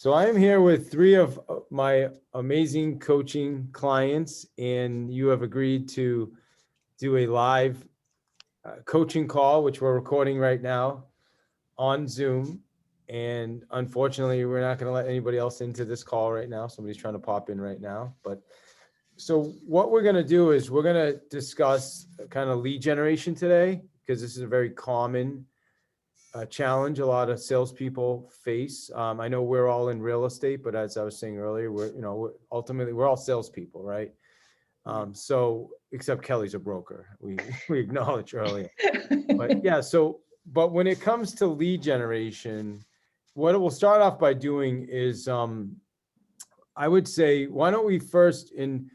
So I am here with three of my amazing coaching clients, and you have agreed to do a live coaching call, which we're recording right now on Zoom. And unfortunately, we're not going to let anybody else into this call right now. Somebody's trying to pop in right now. But so what we're going to do is we're going to discuss kind of lead generation today, because this is a very common challenge a lot of salespeople face. I know we're all in real estate, but as I was saying earlier, ultimately we're all salespeople, right? So except Kelly's a broker, we acknowledged earlier. But yeah, but when it comes to lead generation, what we'll start off by doing is, I would say, why don't we first, and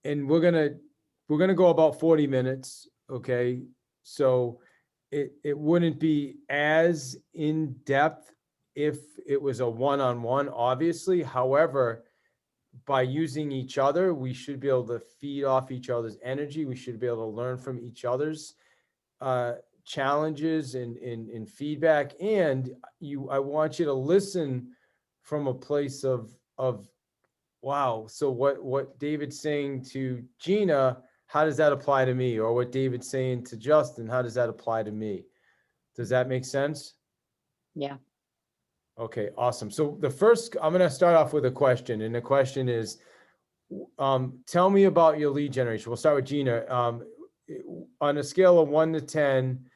we're gonna go about 40 minutes, okay? So it wouldn't be as in depth if it was a one-on-one, obviously. However, by using each other, we should be able to feed off each other's energy. We should be able to learn from each other's challenges and feedback. And I want you to listen from a place of wow. So what David's saying to Gina, how does that apply to me? Or what David's saying to Justin, how does that apply to me? Does that make sense? Yeah. Okay, awesome. So I'm going to start off with a question. And the question is, tell me about your lead generation. We'll start with Gina. On a scale of 1 to 10,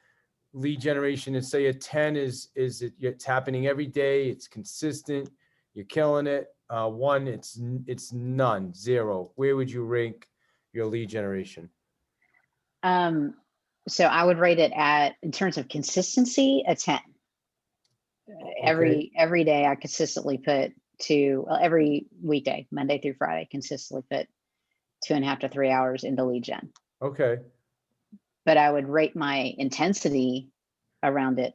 lead generation, and say a 10 it's happening every day, it's consistent, you're killing it. 1, it's none, 0. Where would you rank your lead generation? So I would rate it in terms of consistency, a 10. Okay. Every day I consistently put every weekday, Monday through Friday, consistently put 2.5 to 3 hours into lead gen. Okay. But I would rate my intensity around it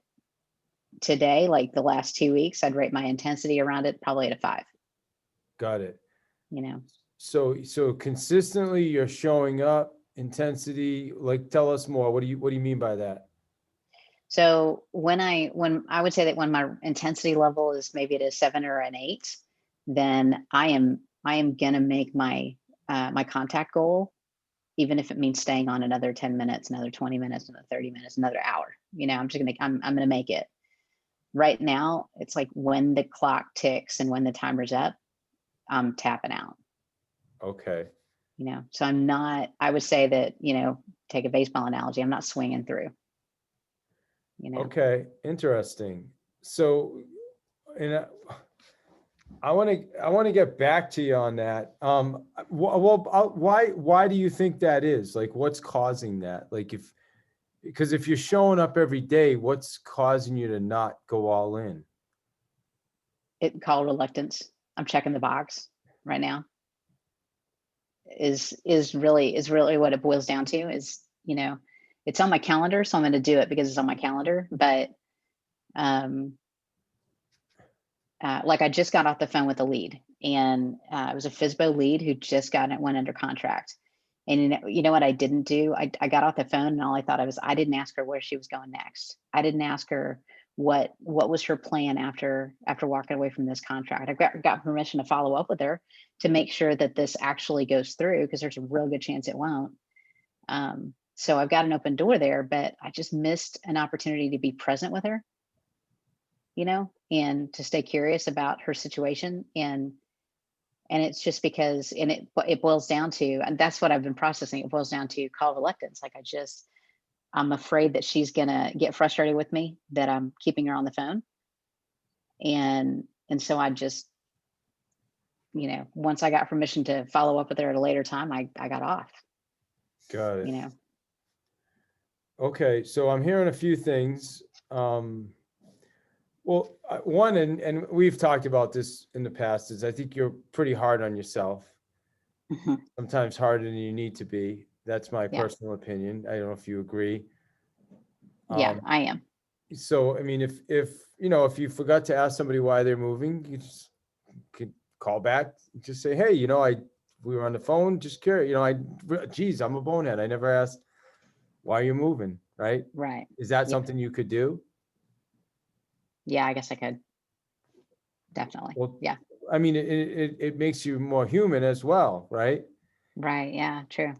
today, like the last 2 weeks, I'd rate my intensity around it probably at a 5. Got it. So consistently you're showing up, intensity, like, tell us more. What do you mean by that? So when I would say that when my intensity level is maybe at a 7 or an 8, then I am gonna make my my contact goal, even if it means staying on another 10 minutes, another 20 minutes, another 30 minutes, another hour. I'm gonna make it. Right now, it's like when the clock ticks and when the timer's up, I'm tapping out. Okay. So I would say that, take a baseball analogy, I'm not swinging through. Okay, interesting. So, and I want to get back to you on that. Why do you think that is? Like, what's causing that? Like, because if you're showing up every day, what's causing you to not go all in? It called reluctance. I'm checking the box right now. Is really what it boils down to. Is it's on my calendar, so I'm going to do it because it's on my calendar. But like I just got off the phone with a lead, and it was a FISBO lead who just went under contract. And you know what I didn't do? I got off the phone, and all I thought I didn't ask her where she was going next. I didn't ask her what was her plan after walking away from this contract. I got permission to follow up with her to make sure that this actually goes through, because there's a real good chance it won't. So I've got an open door there, but I just missed an opportunity to be present with her, and to stay curious about her situation. And it's just because, and it boils down to, and that's what I've been processing. It boils down to call reluctance. Like I'm afraid that she's going to get frustrated with me, that I'm keeping her on the phone. And so I just, once I got permission to follow up with her at a later time, I got off. Got it. Okay. So I'm hearing a few things. Well, one, and we've talked about this in the past, is I think you're pretty hard on yourself. Mm-hmm. Sometimes harder than you need to be. That's my Yeah. personal opinion. I don't know if you agree. Yeah, I am. So, I mean, if you forgot to ask somebody why they're moving, you just could call back, just say, hey, we were on the phone, just curious, geez, I'm a bonehead. I never asked why you're moving, right? Right. Is that something you could do? Yeah, I guess I could. definitely. Well, Yeah. I mean, it makes you more human as well, right? Right. Yeah. True.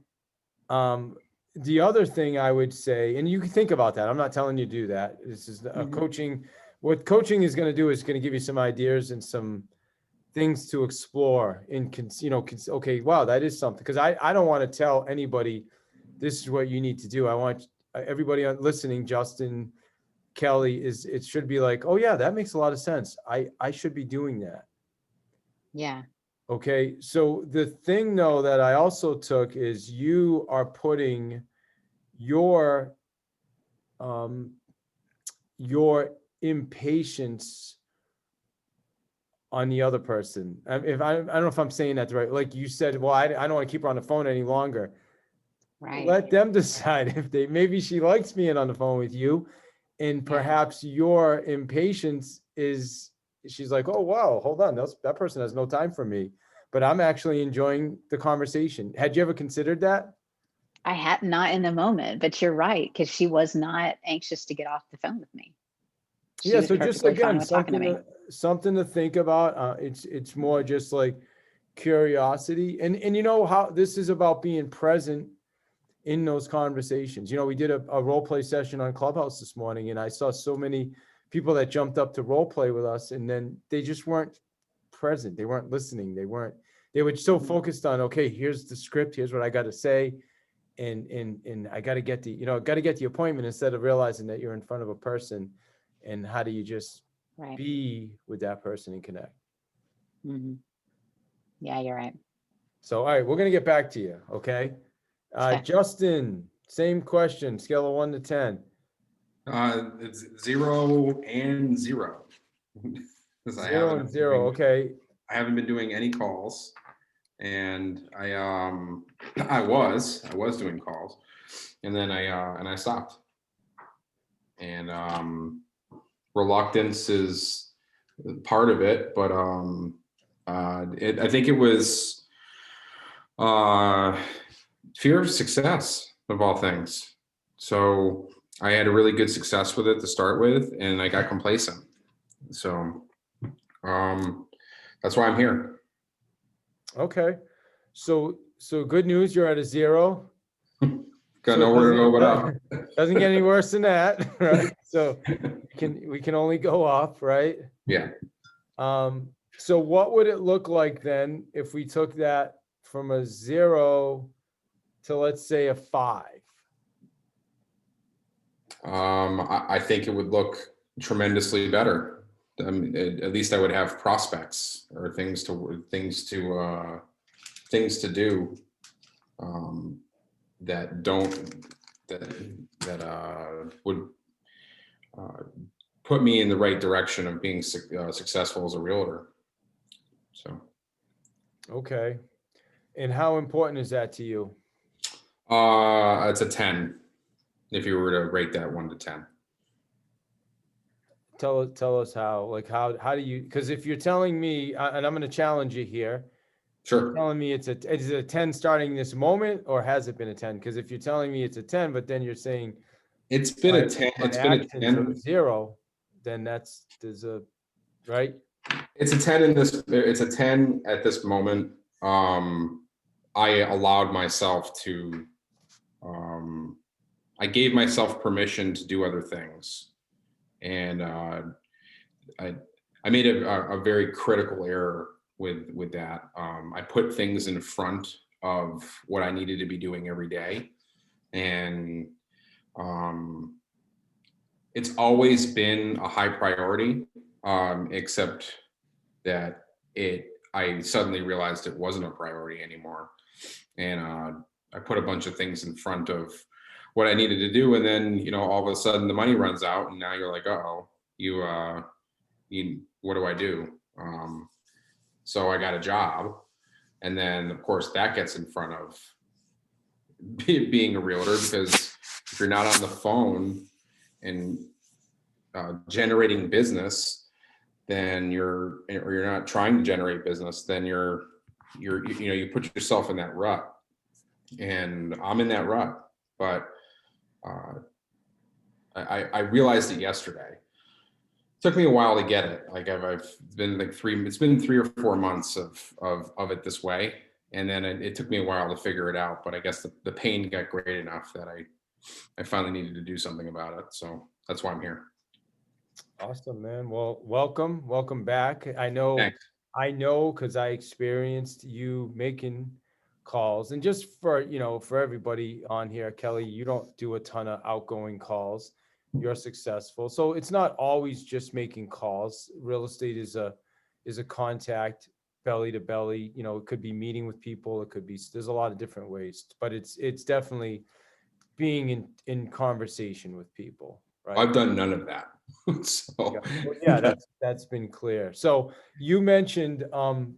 The other thing I would say, and you can think about that. I'm not telling you to do that. This is a Mhm. coaching. What coaching is going to do is going to give you some ideas and some things to explore in, okay, wow, that is something. Because I don't want to tell anybody this is what you need to do. I want everybody listening, Justin, Kelly, it should be like, oh yeah, that makes a lot of sense. I should be doing that. Yeah. Okay, so the thing though that I also took is you are putting your um your impatience on the other person. If I don't know if I'm saying that right, like you said, well, I don't want to keep her on the phone any longer. Right. Let them decide if maybe she likes being on the phone with you, and Yeah. perhaps your impatience is, she's like, oh wow, hold on, that person has no time for me, but I'm actually enjoying the conversation. Had you ever considered that? I had not in the moment, but you're right, because she was not anxious to get off the phone with me. She Yeah, was so just perfectly fine again, with talking to me. something to think about. It's more just like curiosity, and you know how this is about being present in those conversations. We did a role play session on Clubhouse this morning, and I saw so many people that jumped up to role play with us, and then they just weren't present. They weren't listening. They were so Mhm. focused on, okay, here's the script, here's what I got to say, and I got to get the appointment, instead of realizing that you're in front of a person, and how do you just Right. be with that person and connect. Hmm. Yeah, you're right. So, all right, we're gonna get back to you, okay? Okay. Justin, same question, scale of 1 to 10. It's 0 and 0. Because 0 and 0, okay. I haven't been doing any calls, and I was doing calls, and then I stopped. And reluctance is part of it, but I think it was fear of success of all things. So I had a really good success with it to start with, and I got complacent. So that's why I'm here. Okay. So good news, you're at a 0. Got So it nowhere to go but up. doesn't get any worse than that, right? So we can only go up, right? Yeah. So what would it look like then if we took that from a 0 to, let's say, a 5? I think it would look tremendously better. At least I would have prospects or things to do that would put me in the right direction of being successful as a realtor. So Okay. And how important is that to you? it's a 10 if you were to rate that 1 to 10. Tell us how, like, how do you, because if you're telling me, and I'm going to challenge you here, Sure. telling me is it a 10 starting this moment, or has it been a 10? Because if you're telling me it's a 10, but then you're saying It's been a 10. my It's been a actions are 10. 0, then there's a, right? It's a 10 in this. It's a 10 at this moment. I allowed myself to. I gave myself permission to do other things, and I made a very critical error with that. I put things in front of what I needed to be doing every day, and it's always been a high priority, except that I suddenly realized it wasn't a priority anymore, and I put a bunch of things in front of what I needed to do, and then all of a sudden the money runs out, and now you're like, oh, you what do I do? So I got a job, and then of course that gets in front of being a realtor, because if you're not on the phone and generating business, then you're not trying to generate business, then you put yourself in that rut, and I'm in that rut. But I realized it yesterday, Took me a while to get it. Like I've been like it's been 3 or 4 months of it this way. And then it took me a while to figure it out, but I guess the pain got great enough that I finally needed to do something about it. So that's why I'm here. Awesome, man. Well, welcome back. I know, Thanks. because I experienced you making calls, and just for, for everybody on here, Kelly, you don't do a ton of outgoing calls. You're successful. So it's not always just making calls. Real estate is a contact, belly to belly. It could be meeting with people. It could be, there's a lot of different ways, but it's definitely being in conversation with people, right? I've done none of that. Yeah. So Well, yeah, that's been clear. So you mentioned, and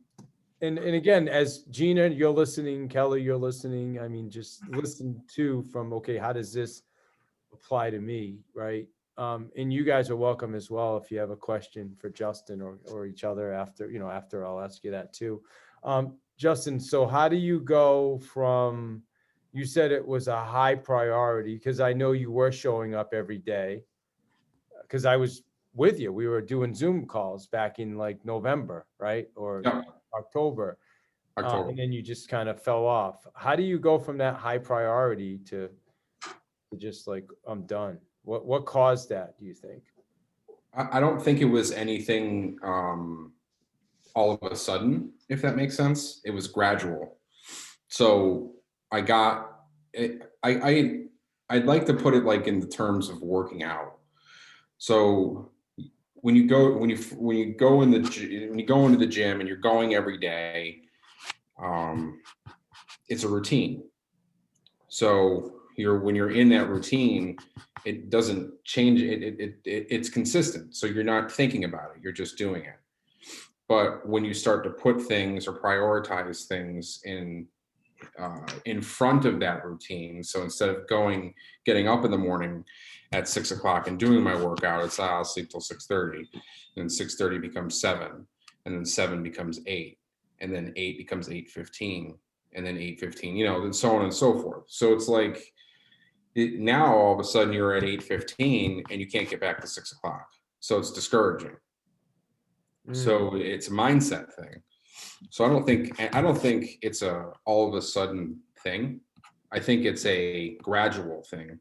again, as Gina, you're listening, Kelly, you're listening. I mean, just listen to from, okay, how does this apply to me, right? And you guys are welcome as well if you have a question for Justin or each other after, after I'll ask you that too. Justin, so how do you go from, you said it was a high priority, because I know you were showing up every day, because I was with you. We were doing Zoom calls back in like November, right? Or yeah, October. October. And then you just kind of fell off. How do you go from that high priority to just like, I'm done? What caused that, do you think? I don't think it was anything all of a sudden, if that makes sense. It was gradual. So I got it, I'd like to put it like in the terms of working out. So when you go when you go in the when you go into the gym and you're going every day, it's a routine. So when you're in that routine, it doesn't change. It's consistent. So you're not thinking about it. You're just doing it. But when you start to put things or prioritize things in front of that routine, so instead of getting up in the morning at 6 o'clock and doing my workout, it's I'll sleep till 6:30, and 6:30 becomes 7, and then 7 becomes 8, and then 8 becomes 8:15, and then 8:15, and so on and so forth. So it's like now all of a sudden you're at 8:15 and you can't get back to 6 o'clock. So it's discouraging. So it's a mindset thing. So I don't think it's a all of a sudden thing. I think it's a gradual thing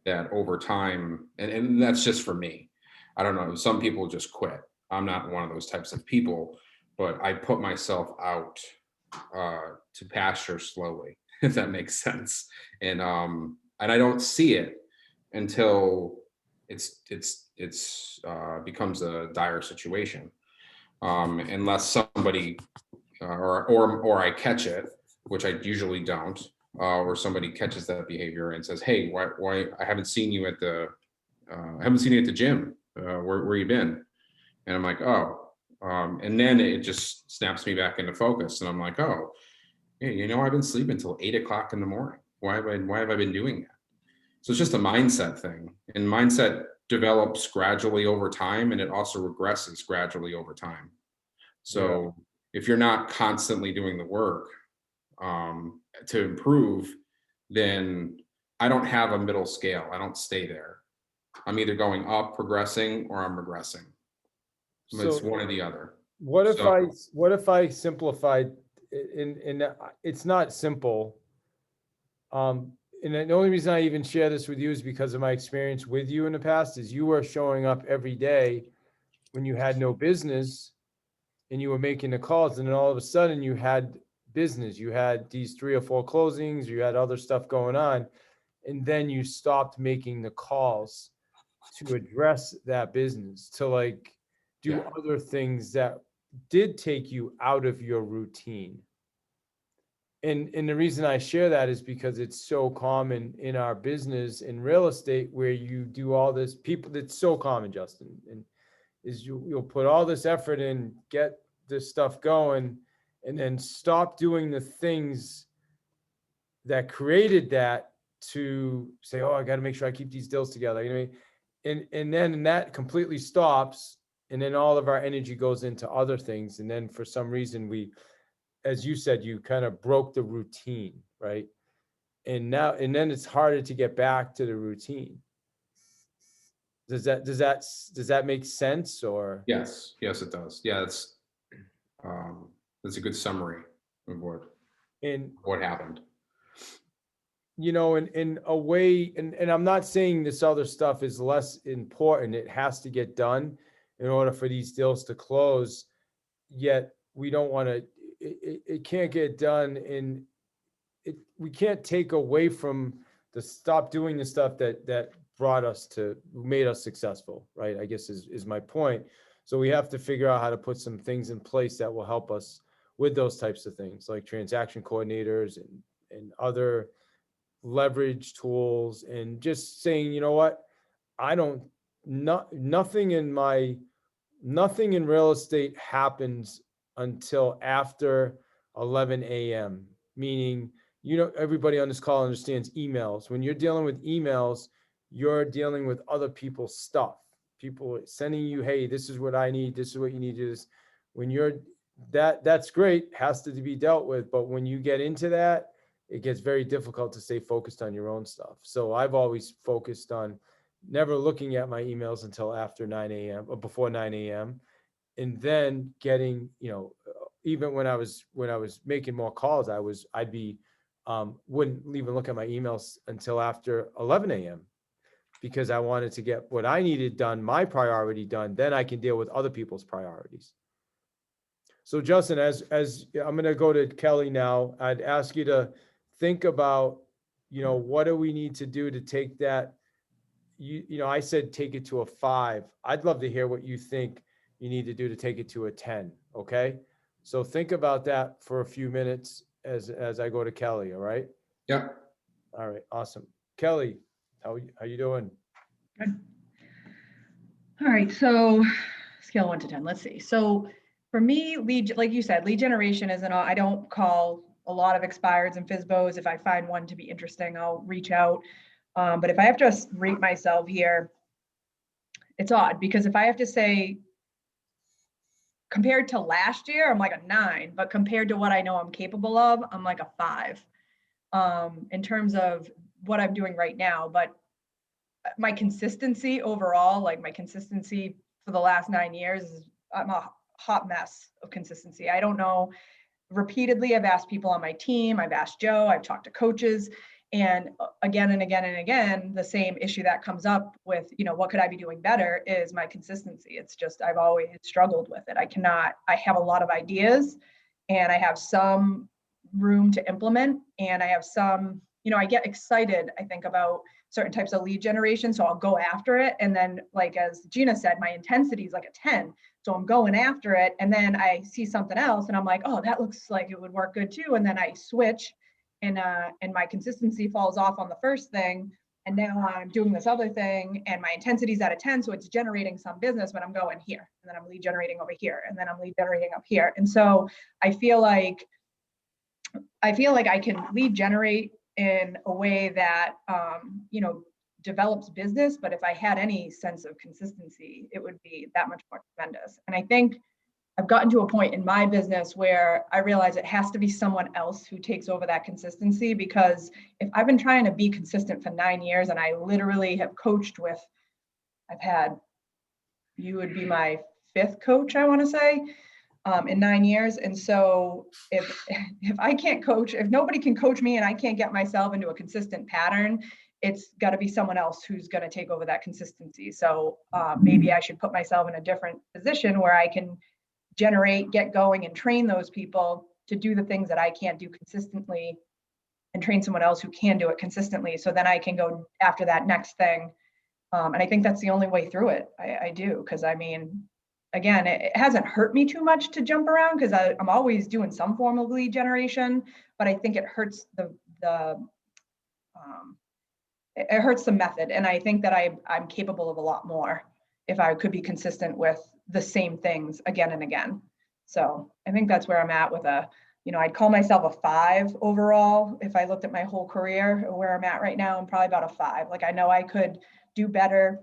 that over time, and that's just for me. I don't know. Some people just quit. I'm not one of those types of people, but I put myself out to pasture slowly, if that makes sense. And I don't see it until it's becomes a dire situation. Unless somebody or I catch it, which I usually don't, or somebody catches that behavior and says, "Hey, why I haven't seen you at the gym? Where you been?" And I'm like, "Oh," and then it just snaps me back into focus, and I'm like, "Oh, yeah, I've been sleeping until 8 o'clock in the morning. Why have I been doing that?" So it's just a mindset thing, and mindset develops gradually over time, and it also regresses gradually over time. So if you're not constantly doing the work to improve, then I don't have a middle scale. I don't stay there. I'm either going up, progressing, or I'm regressing. It's So one or the other. what if So I simplified, and it's not simple. And the only reason I even share this with you is because of my experience with you in the past, is you were showing up every day when you had no business, and you were making the calls, and then all of a sudden you had business, you had these 3 or 4 closings, you had other stuff going on, and then you stopped making the calls to address that business, to like do yeah, other things that did take you out of your routine. And the reason I share that is because it's so common in our business in real estate, where you do all this, people, it's so common, Justin, and is you'll put all this effort in, get this stuff going, and then stop doing the things that created that, to say, oh, I got to make sure I keep these deals together. You know what I mean? And then that completely stops, and then all of our energy goes into other things. And then for some reason we, as you said, you kind of broke the routine, right? And then it's harder to get back to the routine. Does that make sense or? Yes, it does. Yeah, that's a good summary of And, what happened. in a way, and I'm not saying this other stuff is less important. It has to get done in order for these deals to close. Yet we don't want to, it can't get done we can't take away from stop doing the stuff that made us successful, right? I guess is my point. So we have to figure out how to put some things in place that will help us with those types of things, like transaction coordinators and other leverage tools, and just saying, you know what, I don't, nothing in real estate happens until after 11 a.m. Meaning, everybody on this call understands emails. When you're dealing with emails, you're dealing with other people's stuff. People sending you, hey, this is what I need. This is what you need to do. This. When that's great, has to be dealt with. But when you get into that, it gets very difficult to stay focused on your own stuff. So I've always focused on never looking at my emails until after 9 a.m. or before 9 a.m. And then getting, even when I was making more calls, I'd be, wouldn't even look at my emails until after 11 a.m. because I wanted to get what I needed done, my priority done. Then I can deal with other people's priorities. So Justin, as I'm going to go to Kelly now, I'd ask you to think about, what do we need to do to take that? I said take it to a 5. I'd love to hear what you think you need to do to take it to a 10. Okay. So think about that for a few minutes as I go to Kelly. All right. Yeah. All right. Awesome. Kelly, how you doing? Good. All right. So scale 1 to 10. Let's see. So for me, like you said, lead generation isn't I don't call a lot of expireds and FSBOs. If I find one to be interesting, I'll reach out. But if I have to rate myself here, it's odd because if I have to say compared to last year, I'm like a 9, but compared to what I know I'm capable of, I'm like a 5 in terms of what I'm doing right now. But my consistency overall, like my consistency for the last 9 years, I'm a hot mess of consistency. I don't know. Repeatedly, I've asked people on my team, I've asked Joe, I've talked to coaches, and again and again and again, the same issue that comes up with, what could I be doing better is my consistency. It's just, I've always struggled with it. I have a lot of ideas and I have some room to implement, and I have some, I get excited, I think, about certain types of lead generation. So I'll go after it. And then, like, as Gina said, my intensity is like a 10. So I'm going after it. And then I see something else and I'm like, oh, that looks like it would work good too. And then I switch and my consistency falls off on the first thing. And now I'm doing this other thing and my intensity is at a 10. So it's generating some business, but I'm going here and then I'm lead generating over here and then I'm lead generating up here. And so I feel like I can lead generate in a way that, develops business. But if I had any sense of consistency, it would be that much more tremendous. And I think I've gotten to a point in my business where I realize it has to be someone else who takes over that consistency, because if I've been trying to be consistent for 9 years and I literally have coached with, you would be my 5th coach, I want to say, in 9 years. And so if I can't coach, if nobody can coach me and I can't get myself into a consistent pattern, it's got to be someone else who's going to take over that consistency. So maybe I should put myself in a different position where I can generate, get going, and train those people to do the things that I can't do consistently, and train someone else who can do it consistently. So then I can go after that next thing. And I think that's the only way through it. I do. Because again, it hasn't hurt me too much to jump around because I'm always doing some form of lead generation, but I think it hurts it hurts the method. And I think that I'm capable of a lot more if I could be consistent with the same things again and again. So I think that's where I'm at with I'd call myself a 5 overall. If I looked at my whole career, where I'm at right now, I'm probably about a 5. Like, I know I could do better.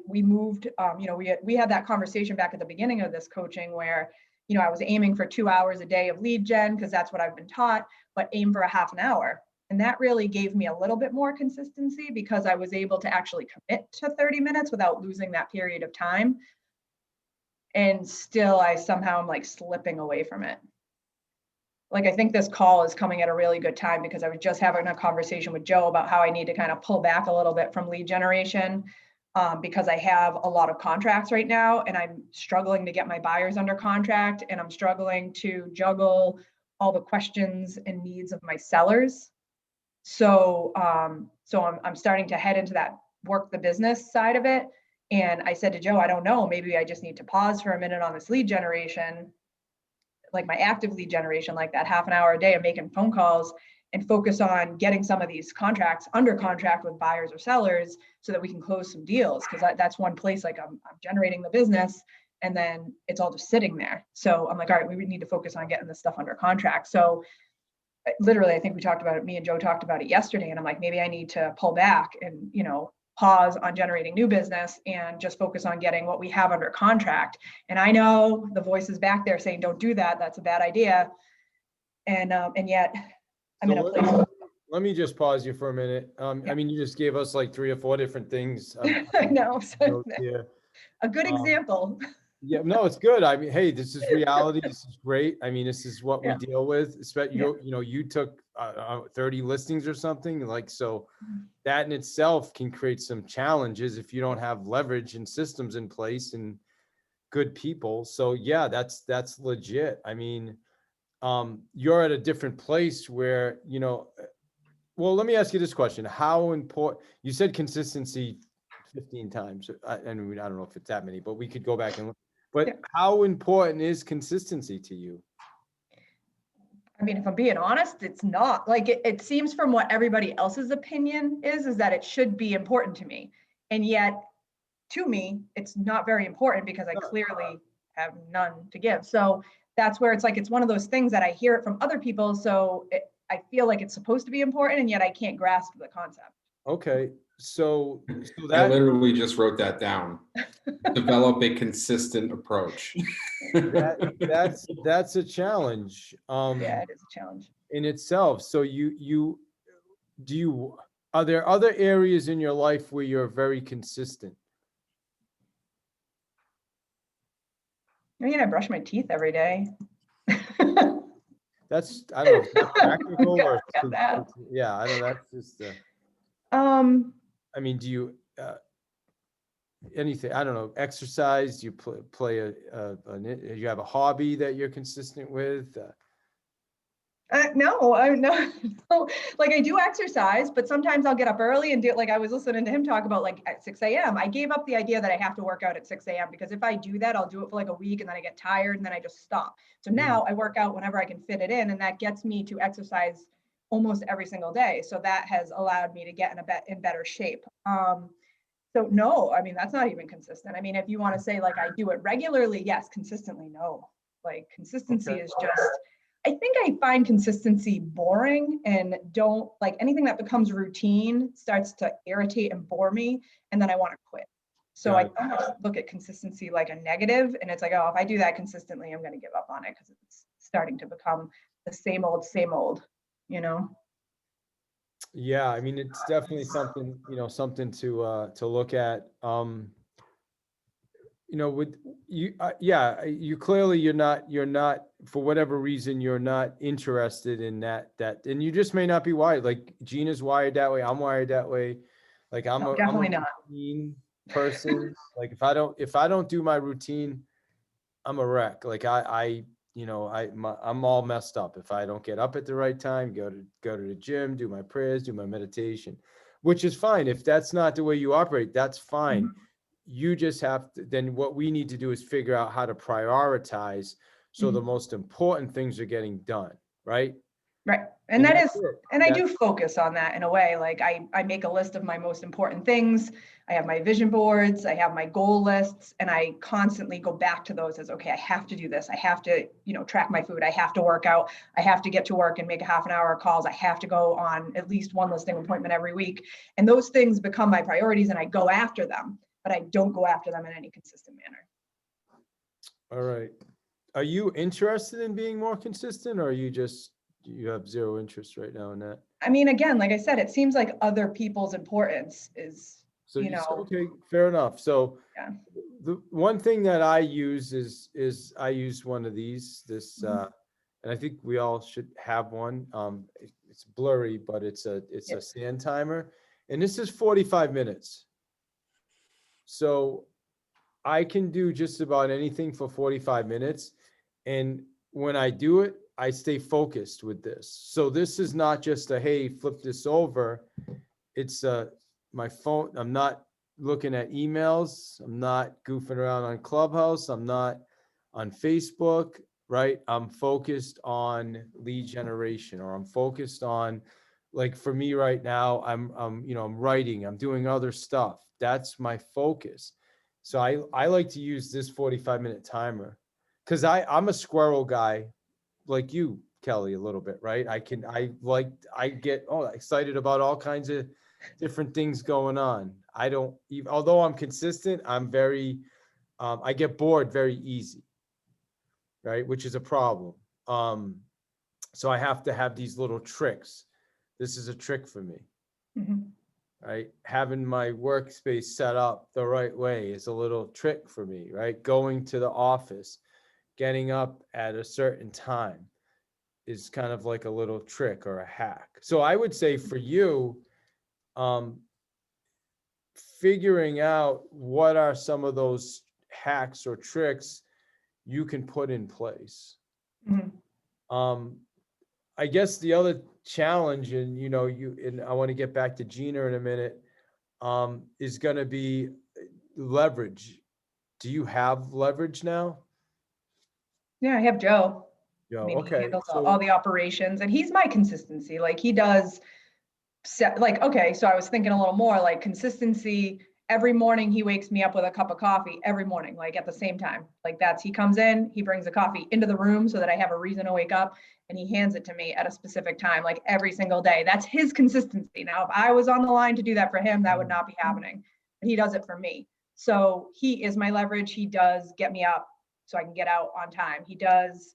We moved, we had that conversation back at the beginning of this coaching where, I was aiming for 2 hours a day of lead gen because that's what I've been taught, but aim for a half an hour. And that really gave me a little bit more consistency because I was able to actually commit to 30 minutes without losing that period of time. And still, I somehow am like slipping away from it. Like, I think this call is coming at a really good time because I was just having a conversation with Joe about how I need to kind of pull back a little bit from lead generation because I have a lot of contracts right now and I'm struggling to get my buyers under contract and I'm struggling to juggle all the questions and needs of my sellers. So, I'm starting to head into that work the business side of it. And I said to Joe, I don't know, maybe I just need to pause for a minute on this lead generation, like my active lead generation, like that half an hour a day of making phone calls, and focus on getting some of these contracts under contract with buyers or sellers so that we can close some deals. Cause that's one place, like I'm generating the business and then it's all just sitting there. So I'm like, all right, we need to focus on getting this stuff under contract. So literally, I think we talked about it, me and Joe talked about it yesterday. And I'm like, maybe I need to pull back and, pause on generating new business and just focus on getting what we have under contract. And I know the voices back there saying, don't do that. That's a bad idea. And yet I'm in a place. Let me just pause you for a minute. Yeah. I mean, you just gave us like 3 or 4 different things. I know. So Yeah. a good example. Yeah, no, it's good. I mean, hey, this is reality. This is great. I mean, this is what we Yeah. deal with. Especially, you took 30 listings or something like, so that in itself can create some challenges if you don't have leverage and systems in place and good people. So yeah, that's legit. I mean, you're at a different place where, well, let me ask you this question. How important, you said consistency 15 times. I mean, I don't know if it's that many, but we could go back and look. But Yeah. how important is consistency to you? I mean, if I'm being honest, it's not. Like it seems from what everybody else's opinion is that it should be important to me. And yet to me, it's not very important because I clearly have none to give. So that's where it's like, it's one of those things that I hear it from other people. So I feel like it's supposed to be important and yet I can't grasp the concept. Okay. So I that literally just wrote that down. Develop a consistent approach. that's a challenge Yeah, it is a challenge. in itself. So are there other areas in your life where you're very consistent? I mean, I brush my teeth every day. That's, I don't know, if that's practical or, Got that. yeah, I don't know, that's just, I I mean, do you, anything, I don't know, exercise, do you play you have a hobby that you're consistent with? no, no. Like I do exercise, but sometimes I'll get up early and do it. Like I was listening to him talk about like at 6 a.m. I gave up the idea that I have to work out at 6 a.m. because if I do that, I'll do it for like a week and then I get tired and then I just stop. So now I work out whenever I can fit it in, and that gets me to exercise almost every single day. So that has allowed me to get in better shape. So no, I mean, that's not even consistent. I mean, if you want to say like I do it regularly, yes. Consistently, no. Like consistency is just, I think I find consistency boring and don't like anything that becomes routine starts to irritate and bore me. And then I want to quit. So I almost look at consistency like a negative, and it's like, oh, if I do that consistently, I'm going to give up on it because it's starting to become the same old, Yeah, I mean, it's definitely something, something to look at. With you, you clearly you're not for whatever reason you're not interested in that, and you just may not be wired. Like Gina's wired that way. I'm wired that way. Like I'm definitely a not routine person. Like if I don't do my routine, I'm a wreck. Like I'm all messed up if I don't get up at the right time, go to the gym, do my prayers, do my meditation, which is fine. If that's not the way you operate, that's fine. Mm-hmm. You just have to, then what we need to do is figure out how to prioritize so the most important things are getting done, right? Right. And that is, and I That's- do focus on that in a way. Like I make a list of my most important things. I have my vision boards, I have my goal lists, and I constantly go back to those as, okay, I have to do this. I have to, track my food. I have to work out. I have to get to work and make a half an hour of calls. I have to go on at least one listing appointment every week. And those things become my priorities and I go after them, but I don't go after them in any consistent manner. All right. Are you interested in being more consistent, or are you just, you have zero interest right now in that? I mean, again, like I said, it seems like other people's importance is, So you know, okay, fair enough. So yeah. the one thing that I use is I use one of these, Mhm. and I think we all should have one. It's blurry, but it's a Yep. sand timer, and this is 45 minutes. So I can do just about anything for 45 minutes. And when I do it, I stay focused with this. So this is not just a, hey, flip this over. It's my phone. I'm not looking at emails. I'm not goofing around on Clubhouse. I'm not on Facebook, right? I'm focused on lead generation, or I'm focused on, like for me right now, I'm writing, I'm doing other stuff. That's my focus. So I like to use this 45-minute timer because I'm a squirrel guy like you, Kelly, a little bit, right? I get excited about all kinds of different things going on. I don't even, although I'm consistent, I'm very, I get bored very easy, right? Which is a problem. So I have to have these little tricks. This is a trick for me, Mhm. right? Having my workspace set up the right way is a little trick for me, right? Going to the office, getting up at a certain time is kind of like a little trick or a hack. So I would say for you, um, figuring out what are some of those hacks or tricks you can put in place. Mhm. Um, I guess the other challenge, and I want to get back to Gina in a minute, is going to be leverage. Do you have leverage now? Yeah, I have Joe. I Yeah. mean, he Okay. handles all So the operations and he's my consistency. Like he does set, like, okay, so I was thinking a little more like consistency. Every morning he wakes me up with a cup of coffee every morning, like at the same time. Like he comes in, he brings the coffee into the room so that I have a reason to wake up and he hands it to me at a specific time, like every single day. That's his consistency. Now, if I was on the line to do that for him, that would not be happening. But he does it for me. So he is my leverage. He does get me up so I can get out on time. He does,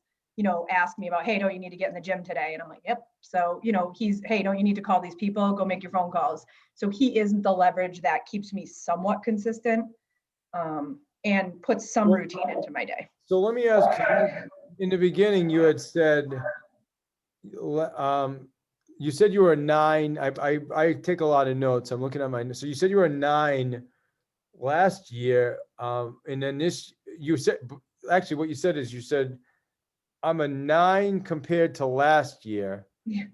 ask me about, hey, don't you need to get in the gym today? And I'm like, yep. So, hey, don't you need to call these people? Go make your phone calls. So he is the leverage that keeps me somewhat consistent, and puts some routine into my day. So let me ask you, in the beginning, you had said, you said you were a 9. I take a lot of notes. I'm looking at my, so you said you were a 9 last year. And then you said, actually what you said is you said, I'm a 9 compared to last year, Yeah.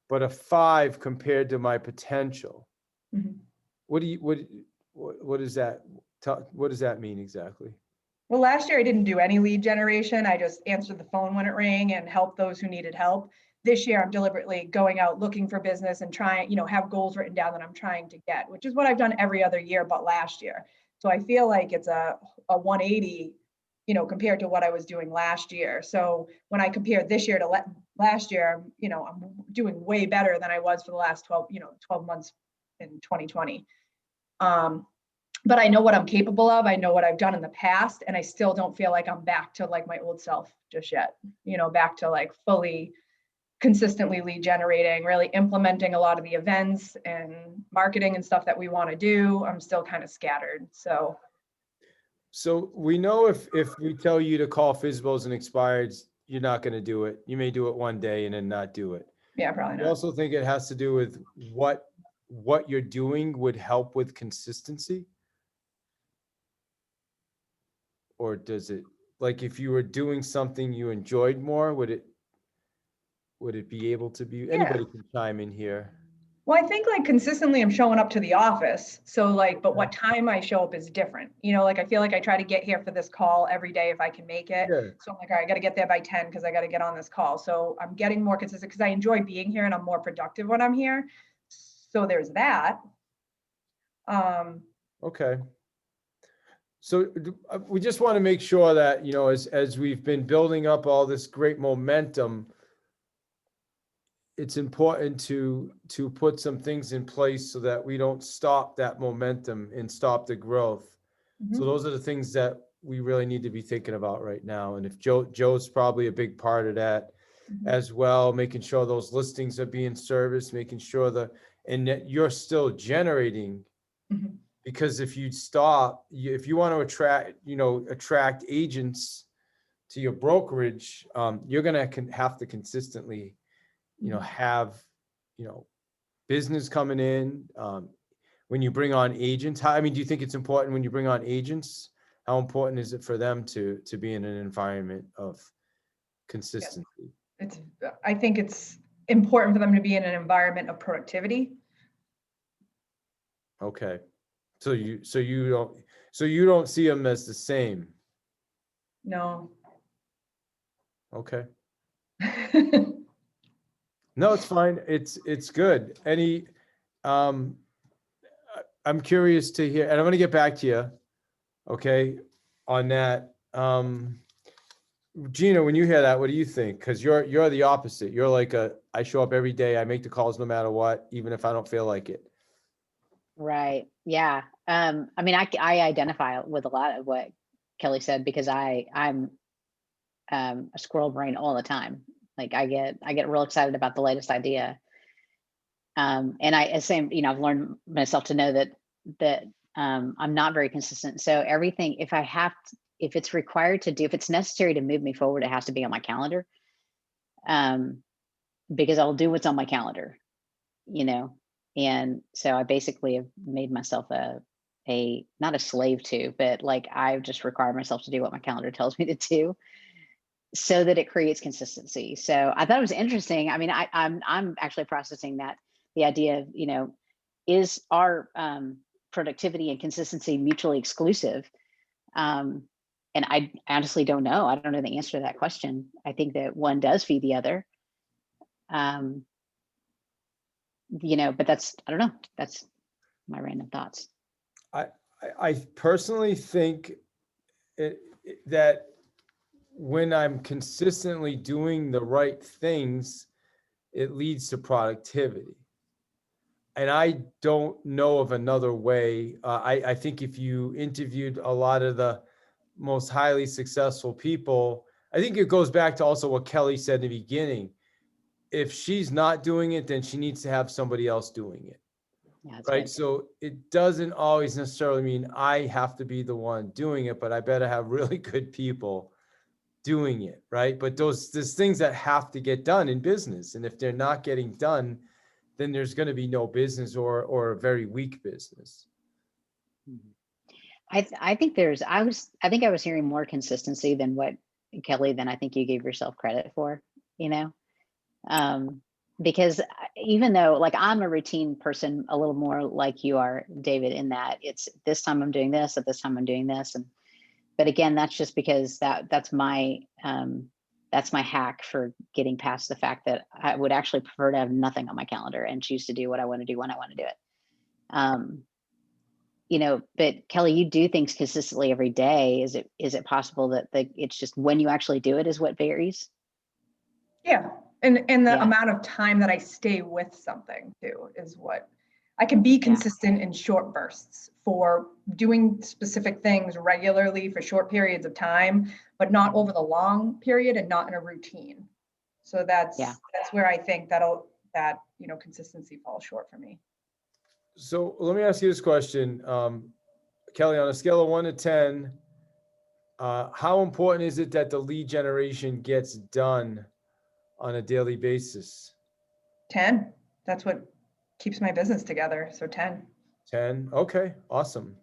but a 5 compared to my potential. Mhm. What does that, what does that mean exactly? Well, last year I didn't do any lead generation. I just answered the phone when it rang and helped those who needed help. This year I'm deliberately going out looking for business and trying, have goals written down that I'm trying to get, which is what I've done every other year but last year. So I feel like it's a 180, compared to what I was doing last year. So when I compare this year to last year, I'm doing way better than I was for the last 12 months in 2020. But I know what I'm capable of. I know what I've done in the past, and I still don't feel like I'm back to like my old self just yet, back to like fully consistently lead generating, really implementing a lot of the events and marketing and stuff that we want to do. I'm still kind of scattered. So we know if we tell you to call FSBOs and expireds, you're not going to do it. You may do it one day and then not do it. Yeah, probably I not. also think it has to do with what you're doing would help with consistency. Or does it, like if you were doing something you enjoyed more, would it be able to be, Yeah. anybody can chime in here. Well, I think like consistently I'm showing up to the office. So like, but what time I show up is different. Like I feel like I try to get here for this call every day if I can make it. Yeah. So I'm like, all right, I got to get there by 10 because I got to get on this call. So I'm getting more consistent because I enjoy being here and I'm more productive when I'm here. So there's that. Okay. So we just want to make sure that, as we've been building up all this great momentum, it's important to put some things in place so that we don't stop that momentum and stop the growth. So those are the things that we really need to be thinking about right now. And if Joe's probably a big part of that. as well, making sure those listings are being serviced, making sure and that you're still generating. Mhm. Because if you stop, if you want to attract agents to your brokerage, you're gonna have to consistently, have, business coming in. When you bring on agents, do you think it's important when you bring on agents? How important is it for them to be in an environment of consistency? I think it's important for them to be in an environment of productivity. Okay, so you don't see them as the same. No. Okay. No, it's fine. It's good. I'm curious to hear, and I'm gonna get back to you, okay, on that. Gina, when you hear that, what do you think? Because you're the opposite. You're like I show up every day, I make the calls no matter what, even if I don't feel like it. Right. Yeah. I identify with a lot of what Kelly said because I'm a squirrel brain all the time. Like I get real excited about the latest idea. And I've learned myself to know that I'm not very consistent. So everything, if it's required to do, if it's necessary to move me forward, it has to be on my calendar. Because I'll do what's on my calendar, And so I basically have made myself not a slave to, but like I've just required myself to do what my calendar tells me to do so that it creates consistency. So I thought it was interesting. I'm actually processing that, the idea of, is our productivity and consistency mutually exclusive? And I honestly don't know. I don't know the answer to that question. I think that one does feed the other. But I don't know. That's my random thoughts. I personally think that when I'm consistently doing the right things, it leads to productivity. And I don't know of another way. I think if you interviewed a lot of the most highly successful people, I think it goes back to also what Kelly said in the beginning. If she's not doing it, then she needs to have somebody else doing it. Yeah, that's Right. good. So it doesn't always necessarily mean I have to be the one doing it, but I better have really good people doing it. Right. But there's things that have to get done in business. And if they're not getting done, then there's going to be no business or a very weak business. Mhm. I think I was hearing more consistency than what Kelly, than I think you gave yourself credit for, because even though like I'm a routine person, a little more like you are, David, in that it's this time I'm doing this, at this time I'm doing this. But again, that's just because that's my hack for getting past the fact that I would actually prefer to have nothing on my calendar and choose to do what I want to do when I want to do it. But Kelly, you do things consistently every day. Is it possible that it's just when you actually do it is what varies? Yeah. And the Yeah. amount of time that I stay with something too is what I can be consistent in short bursts for doing specific things regularly for short periods of time, but not over the long period and not in a routine. So that's where I think that consistency falls short for me. So let me ask you this question, Kelly, on a scale of 1 to 10, how important is it that the lead generation gets done on a daily basis? 10. That's what keeps my business together. So 10. 10. Okay, awesome.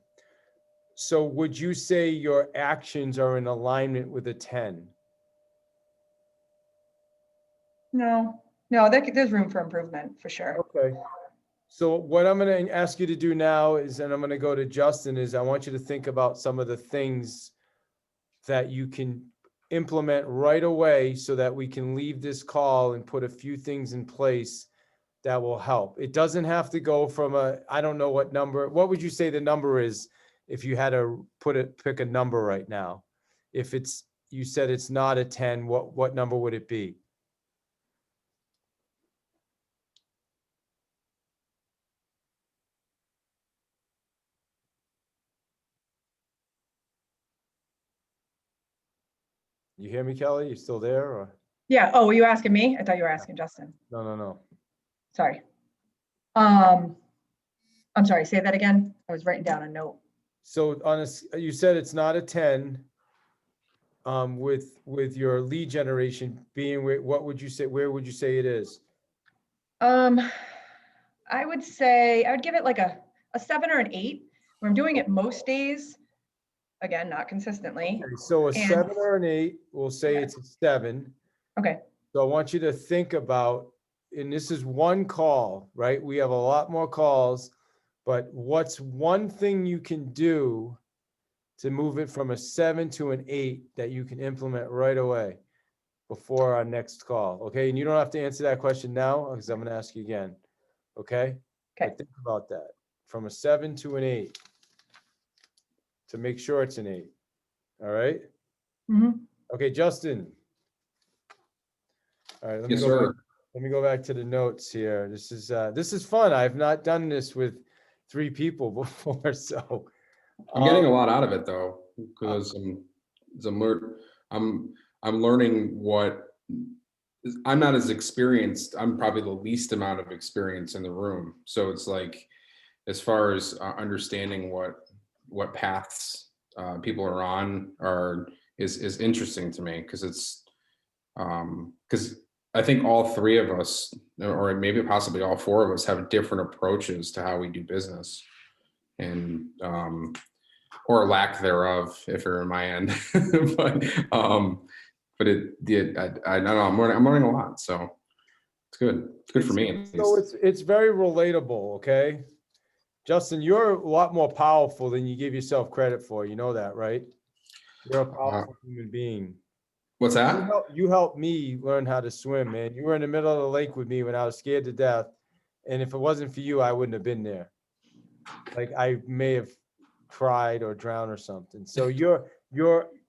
So would you say your actions are in alignment with a 10? No, there's room for improvement for sure. Okay. So what I'm going to ask you to do now is, and I'm going to go to Justin, is I want you to think about some of the things that you can implement right away so that we can leave this call and put a few things in place that will help. It doesn't have to go from I don't know what number. What would you say the number is if you had to pick a number right now? If you said it's not a 10, what number would it be? You hear me, Kelly? You still there? Or? Yeah. Oh, were you asking me? I thought you were asking Justin. No. Sorry. I'm sorry, say that again. I was writing down a note. So you said it's not a 10. With your lead generation being, what would you say, where would you say it is? I would say, I would give it like a 7 or an 8, where I'm doing it most days. Again, not consistently. Okay, so a And- 7 or an 8, we'll say Okay. it's a 7. Okay. So I want you to think about, and this is one call, right? We have a lot more calls, but what's one thing you can do to move it from a 7 to an 8 that you can implement right away before our next call? Okay, and you don't have to answer that question now, because I'm going to ask you again. Okay? Okay. But think about that. From a 7 to an 8, to make sure it's an 8. All right? Mhm. Okay, Justin. All right, Yes, sir. let me go back to the notes here. This is fun. I've not done this with 3 people before, so. I'm getting a lot out of it though, because I'm learning what I'm not as experienced. I'm probably the least amount of experience in the room. So it's like, as far as understanding what paths people are on is interesting to me, because it's because I think all 3 of us, or maybe possibly all 4 of us, have different approaches to how we do business, and or lack thereof, if you're in my end. but I don't know. I'm learning a lot, so it's good. It's good for me. At So least. it's very relatable, okay? Justin, you're a lot more powerful than you give yourself credit for. You know that, right? You're a powerful human being. What's that? You helped me learn how to swim, man. You were in the middle of the lake with me when I was scared to death. And if it wasn't for you, I wouldn't have been there. Like, I may have cried or drowned or something. So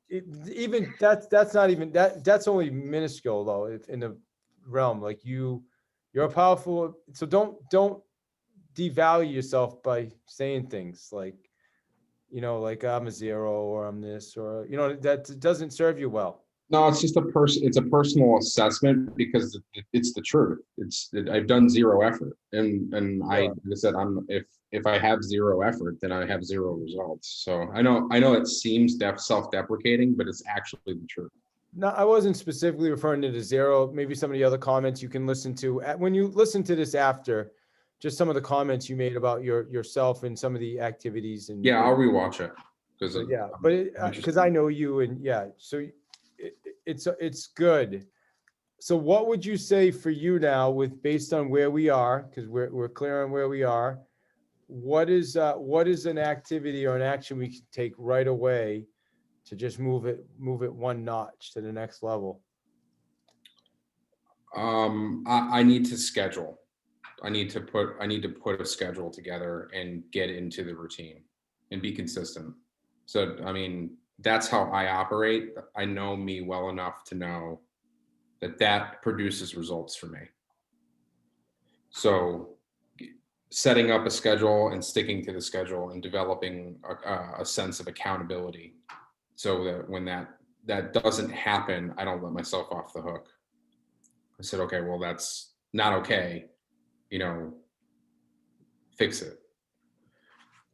even that's not even that's only minuscule though, if in the realm. Like you're powerful. So don't devalue yourself by saying things like, like I'm a 0 or I'm this, or, that doesn't serve you well. No, it's just it's a personal assessment, because it's the truth. I've done 0 effort, and like I said, if I have 0 effort, then I have 0 results. So I know it seems self-deprecating, but it's actually the truth. No, I wasn't specifically referring to the 0. Maybe some of the other comments you can listen to when you listen to this after, just some of the comments you made about yourself and some of the activities. And Yeah, I'll rewatch it, because because I know you, and so it's good. So what would you say for you now, based on where we are, because we're clear on where we are, what is an activity or an action we can take right away to just move it 1 notch to the next level? I need to schedule. I need to put a schedule together and get into the routine and be consistent. So, I mean, that's how I operate. I know me well enough to know that produces results for me. So setting up a schedule and sticking to the schedule and developing a sense of accountability, so that when that doesn't happen, I don't let myself off the hook. I said, okay, well, that's not okay. Fix it.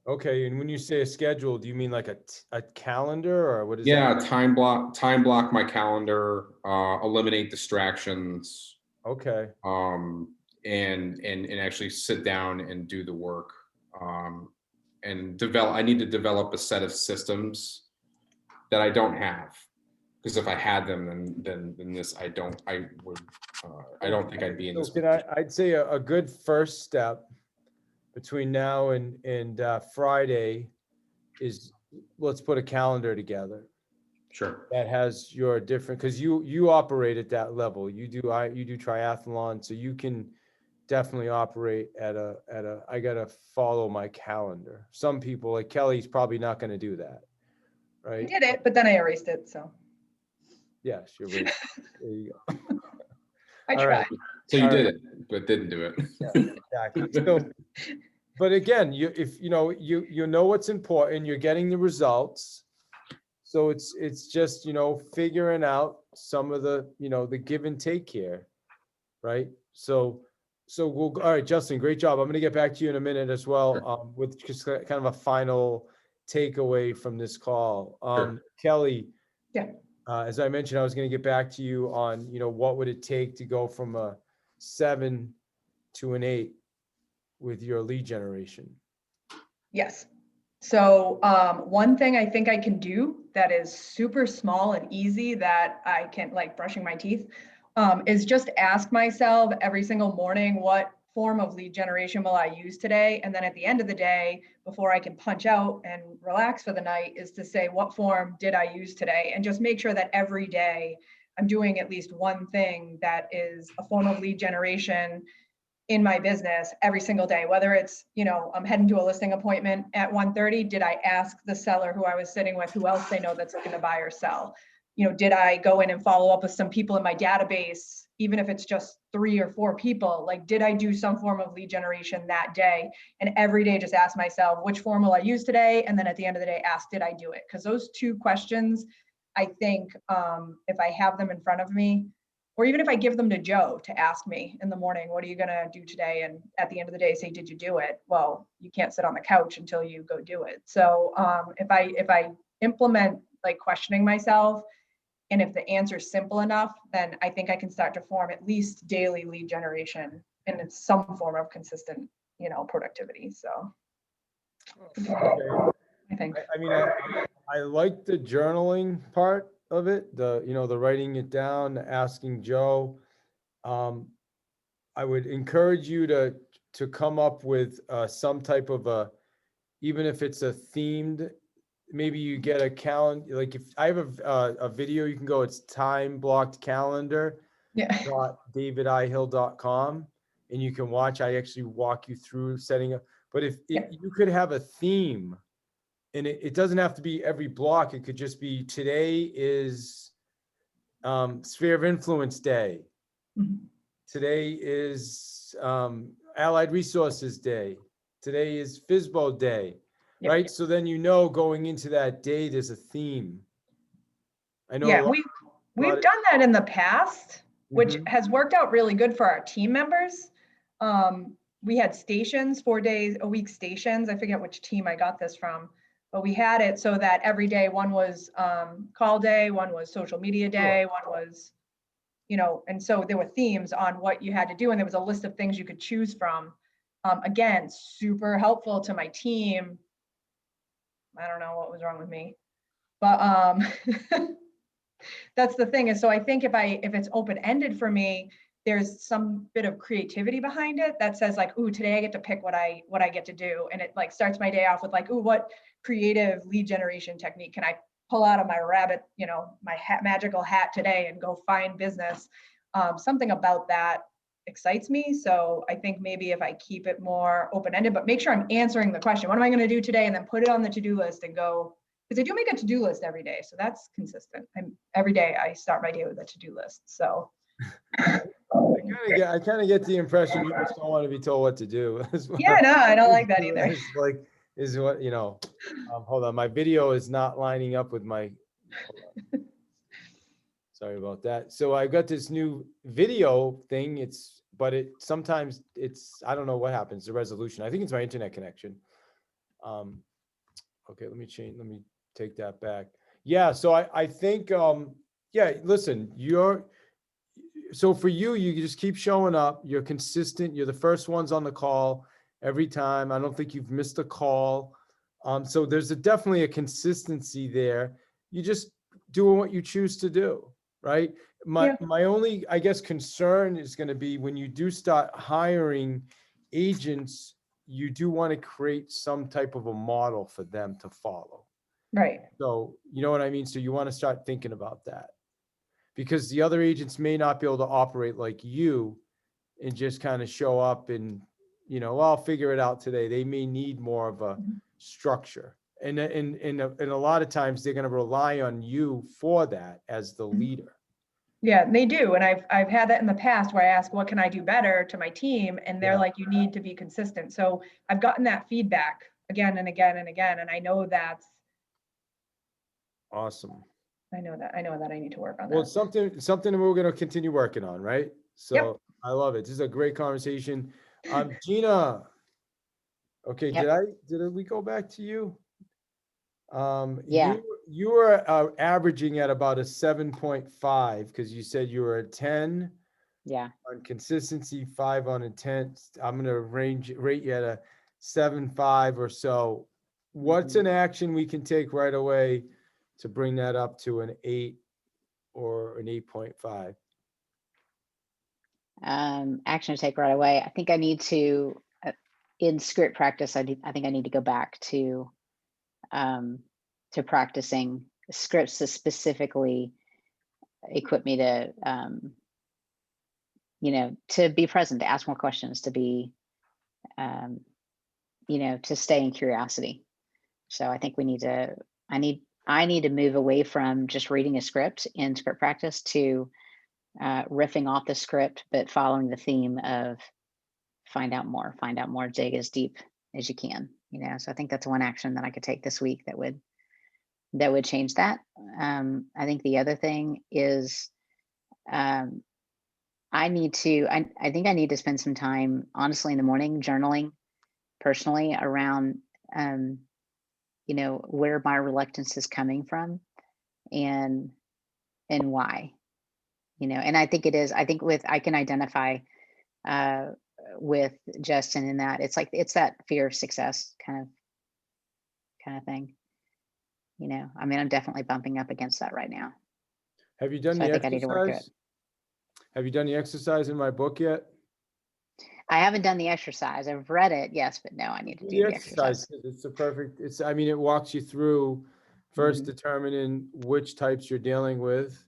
Okay, and when you say a schedule, do you mean like a calendar, or what is that? Yeah, time block my calendar, eliminate distractions, Okay. and actually sit down and do the work, and I need to develop a set of systems that I don't have, because if I had them, then this I don't think I'd be in this position. I'd say a good first step between now and Friday is, let's put a calendar together Sure. that has your different, because you operate at that level. You do triathlon, so you can definitely operate at I gotta follow my calendar. Some people, like Kelly's, probably not going to do that, I right? did it, but then I erased it, so Yes, you're right. There you go. I All tried. right. So you All did it, but didn't do it. Yeah, exactly. So, but again, if you know what's important, you're getting the results. So it's just, figuring out some of the, the give and take here, right? So all right, Justin, great job. I'm gonna get back to you in a minute as well, with just kind of a final takeaway from this call. Kelly. Yeah. As I mentioned, I was gonna get back to you on, what would it take to go from a 7 to an 8 with your lead generation? Yes. So one thing I think I can do that is super small and easy that I can, like brushing my teeth, is just ask myself every single morning, what form of lead generation will I use today? And then at the end of the day, before I can punch out and relax for the night, is to say, what form did I use today? And just make sure that every day I'm doing at least one thing that is a form of lead generation in my business every single day, whether it's, I'm heading to a listing appointment at 1:30. Did I ask the seller who I was sitting with, who else they know that's looking to buy or sell? Did I go in and follow up with some people in my database, even if it's just 3 or 4 people? Like, did I do some form of lead generation that day? And every day just ask myself, which form will I use today? And then at the end of the day, ask, did I do it? Because those 2 questions, I think, if I have them in front of me, or even if I give them to Joe to ask me in the morning, what are you going to do today? And at the end of the day, say, did you do it? Well, you can't sit on the couch until you go do it. So if I implement like questioning myself, and if the answer is simple enough, then I think I can start to form at least daily lead generation, and it's some form of consistent, productivity. So I think. I mean, I like the journaling part of it, the writing it down, asking Joe. I would encourage you to come up with some type of even if it's a themed, maybe you get a calendar, like if I have a video, you can go, it's time blocked calendar. Yeah. .davidihill.com, and you can watch, I actually walk you through setting up, but if you could have a theme, and it doesn't have to be every block, it could just be, today is Sphere of Influence Day. Mhm. Today is Allied Resources Day. Today is FISBO Day, Yep. right? So then going into that day, there's a theme. I know. Yeah, we've done that in the past, which Mhm. has worked out really good for our team members. We had stations, 4 days a week stations. I forget which team I got this from, but we had it so that every day, one was call day, one was social media day, one was, and so there were themes on what you had to do, and there was a list of things you could choose from. Again, super helpful to my team. I don't know what was wrong with me, but that's the thing. And so I think if it's open-ended for me, there's some bit of creativity behind it that says like, ooh, today I get to pick what I get to do. And it like starts my day off with like, ooh, what creative lead generation technique can I pull out of my rabbit, my magical hat today and go find business. Something about that excites me. So I think maybe if I keep it more open-ended, but make sure I'm answering the question, what am I going to do today? And then put it on the to-do list and go, because I do make a to-do list every day. So that's consistent. Every day I start my day with a to-do list. So I kind of get the impression you just don't want to be told what to do. yeah, no, I don't like that either. It's like, is what, hold on, my video is not lining up with my, sorry about that. So I got this new video thing, sometimes I don't know what happens, the resolution. I think it's my internet connection. Okay, let me take that back. Yeah, so I think, listen, so for you just keep showing up. You're consistent. You're the first ones on the call every time. I don't think you've missed a call. So there's definitely a consistency there. You just doing what you choose to do, right? My only, I guess, concern is going to be when you do start hiring agents, you do want to create some type of a model for them to follow. Right. So you know what I mean? So you want to start thinking about that, because the other agents may not be able to operate like you and just kind of show up and, I'll figure it out today. They may need more of a structure. And a lot of times they're going to rely on you for that as the leader. Yeah, they do. And I've had that in the past where I ask, what can I do better to my team? And they're like, you need to be consistent. So I've gotten that feedback again and again and again. And I know that's Awesome. I know that I need to work on Well, that. it's something we're going to continue working on, right? So I love it. This is a great conversation. Gina. Okay, Yep. did we go back to you? Yeah. You were averaging at about a 7.5 because you said you were a 10 Yeah. on consistency, 5 on intent. I'm gonna rate you at a 7.5 or so. What's an action we can take right away to bring that up to an 8 or an 8.5? Action to take right away. I think I need to, in script practice, I think I need to go back to practicing scripts to specifically equip me to, to be present, to ask more questions, to be, to stay in curiosity. So I think I need to move away from just reading a script in script practice to riffing off the script, but following the theme of find out more, dig as deep as you can. So I think that's one action that I could take this week that would change that. I think the other thing is I think I need to spend some time, honestly, in the morning journaling personally around, where my reluctance is coming from and why, and I think I think I can identify with Justin in that it's that fear of success kind of thing. I'm definitely bumping up against that right now. Have you done So the I think I need to work through it. exercise? Have you done the exercise in my book yet? I haven't done the exercise. I've read it, yes, but no, I need to do the exercise. It's the perfect, it walks you through first Mhm. determining which types you're dealing with.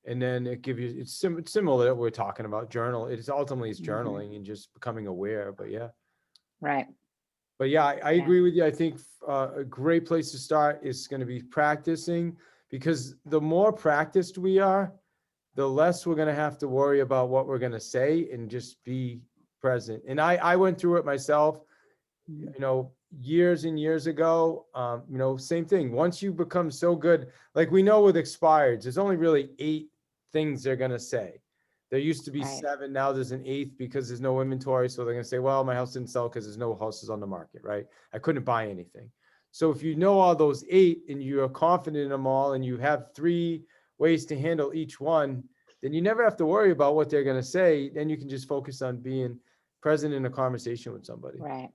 And then it gives you, it's similar that we're talking about journal. It's ultimately Mhm. journaling and just becoming aware, but yeah. Right. But yeah, I Yeah. agree with you. I think a great place to start is going to be practicing, because the more practiced we are, the less we're going to have to worry about what we're going to say and just be present. And I went through it myself, Mhm. years and years ago. Same thing. Once you become so good, like we know with expireds, there's only really 8 things they're going to say. There used to be Right. 7. Now there's an 8th because there's no inventory. So they're going to say, well, my house didn't sell because there's no houses on the market, right? I couldn't buy anything. So if you know all those 8 and you are confident in them all and you have 3 ways to handle each one, then you never have to worry about what they're going to say. Then you can just focus on being present in a conversation with somebody. Right.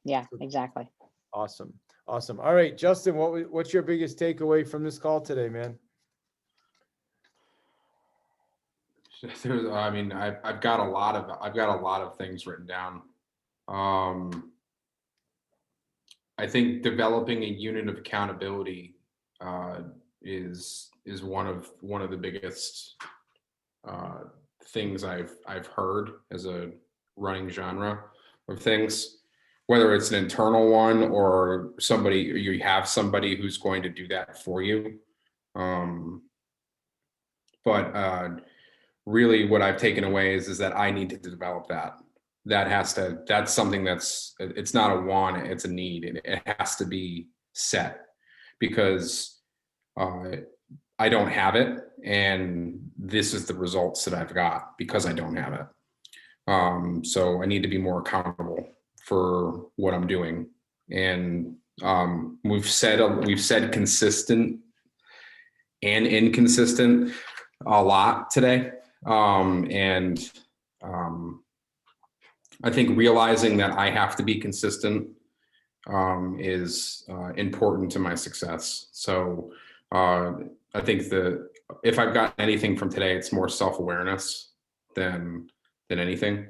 Yeah, exactly. Awesome. Awesome. All right, Justin, what's your biggest takeaway from this call today, man? I've got a lot of things written down. I think developing a unit of accountability is one of the biggest things I've heard as a running genre of things, whether it's an internal one or you have somebody who's going to do that for you. But really what I've taken away is that I need to develop that. That's something it's not a want, it's a need, and it has to be set, because I don't have it, and this is the results that I've got because I don't have it. So I need to be more accountable for what I'm doing. And we've said consistent and inconsistent a lot today. And I think realizing that I have to be consistent is important to my success. So I think if I've gotten anything from today, it's more self-awareness than anything.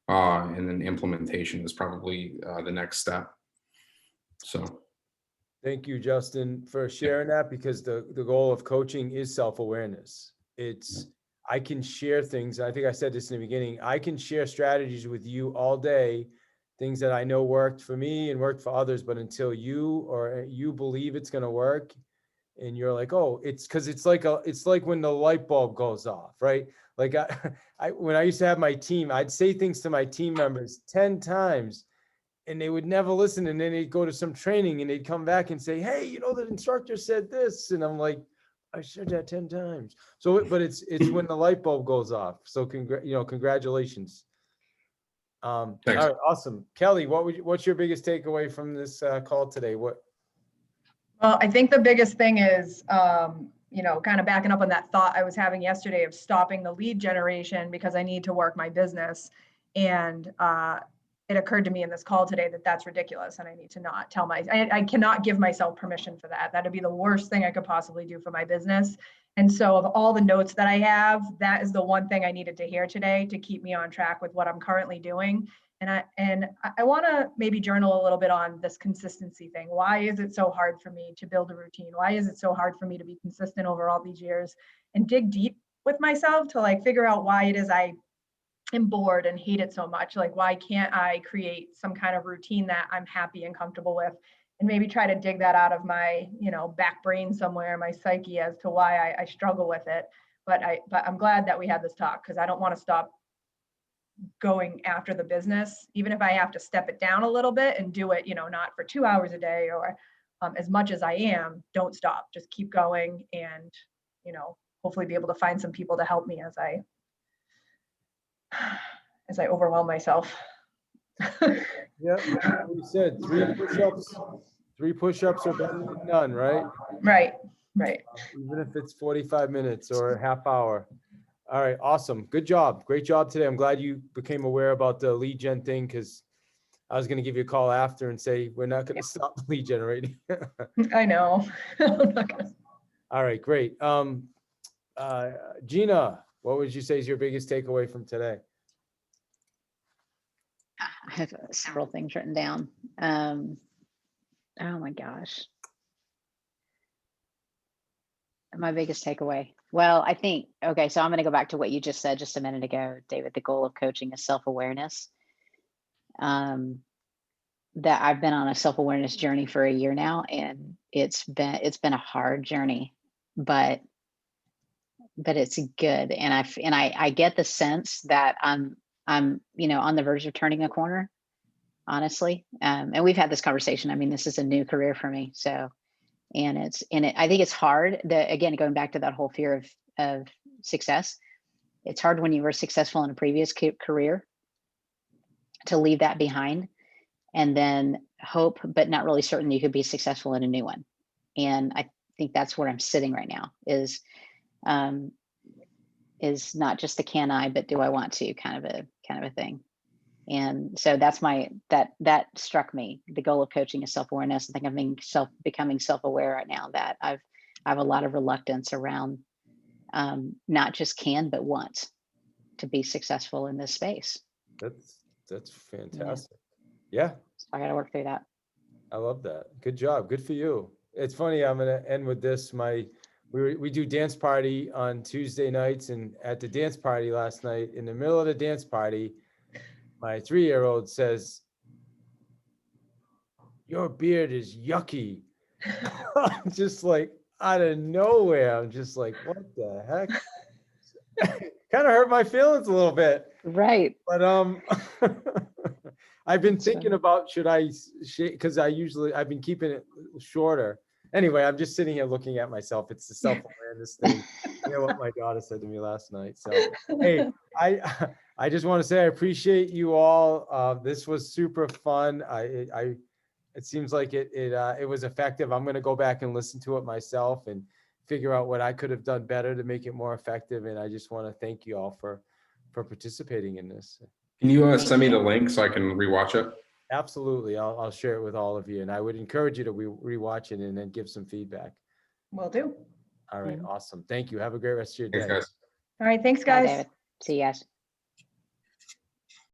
And then implementation is probably the next step. So. Thank you, Justin, for sharing that, because the goal of coaching is self-awareness. I can share things. I think I said this in the beginning. I can share strategies with you all day, things that I know worked for me and worked for others, but until you believe it's going to work, and you're like, oh, it's like when the light bulb goes off, right? Like when I used to have my team, I'd say things to my team members 10 times. and they would never listen. And then they'd go to some training and they'd come back and say, hey, the instructor said this. And I'm like, I said that 10 times. So, but it's when the light bulb goes off. So congratulations. All Thanks. right, awesome. Kelly, what's your biggest takeaway from this call today? Well, I think the biggest thing is, kind of backing up on that thought I was having yesterday of stopping the lead generation because I need to work my business. And it occurred to me in this call today that that's ridiculous. And I need to not tell I cannot give myself permission for that. That'd be the worst thing I could possibly do for my business. And so of all the notes that I have, that is the one thing I needed to hear today to keep me on track with what I'm currently doing. And I want to maybe journal a little bit on this consistency thing. Why is it so hard for me to build a routine? Why is it so hard for me to be consistent over all these years, and dig deep with myself to like figure out why it is I am bored and hate it so much? Like, why can't I create some kind of routine that I'm happy and comfortable with, and maybe try to dig that out of my, back brain somewhere, my psyche, as to why I struggle with it. But I'm glad that we had this talk, because I don't want to stop going after the business, even if I have to step it down a little bit and do it, not for 2 hours a day or as much as I am. Don't stop, just keep going, and, hopefully be able to find some people to help me as I overwhelm myself. Yeah, we said 3 push-ups. 3 push-ups are better than none, right? Right. Even if it's 45 minutes or a half hour. All right, awesome. Good job. Great job today. I'm glad you became aware about the lead gen thing, because I was going to give you a call after and say, we're not going to stop lead generating. I know. I'm not gonna... All right, great. Gina, what would you say is your biggest takeaway from today? I have several things written down. Oh my gosh. My biggest takeaway. Well, I think, okay, so I'm going to go back to what you just said just a minute ago, David. The goal of coaching is self-awareness. That I've been on a self-awareness journey for a year now, and it's been a hard journey, but it's good. And I get the sense that I'm on the verge of turning a corner, honestly. And we've had this conversation. I mean, this is a new career for me. So, I think it's hard that, again, going back to that whole fear of success, it's hard when you were successful in a previous career to leave that behind and then hope, but not really certain you could be successful in a new one. And I think that's where I'm sitting right now, is not just the can I, but do I want to kind of a thing. And so that's that struck me. The goal of coaching is self-awareness. I think I'm becoming self-aware right now, that I have a lot of reluctance around not just can, but want to be successful in this space. That's fantastic. Yeah. So I got to work through that. I love that. Good job. Good for you. It's funny. I'm going to end with this. We do dance party on Tuesday nights, and at the dance party last night, in the middle of the dance party, my 3-year-old says, "Your beard is yucky." I'm just like, out of nowhere. I'm just like, what the heck? Kind of hurt my feelings a little bit. Right. But I've been thinking about, should I shave? Because I've been keeping it shorter. Anyway, I'm just sitting here looking at myself. It's the self-awareness thing. You know what my daughter said to me last night. So, hey, I just want to say I appreciate you all. This was super fun. It seems like it was effective. I'm going to go back and listen to it myself and figure out what I could have done better to make it more effective. And I just want to thank you all for participating in this. Can you send me the link so I can rewatch it? Absolutely. I'll share it with all of you. And I would encourage you to rewatch it and then give some feedback. Will do. All right. Awesome. Thank you. Have a great rest of your day. Thanks, guys. All right. Thanks, Bye, guys. David. See you guys.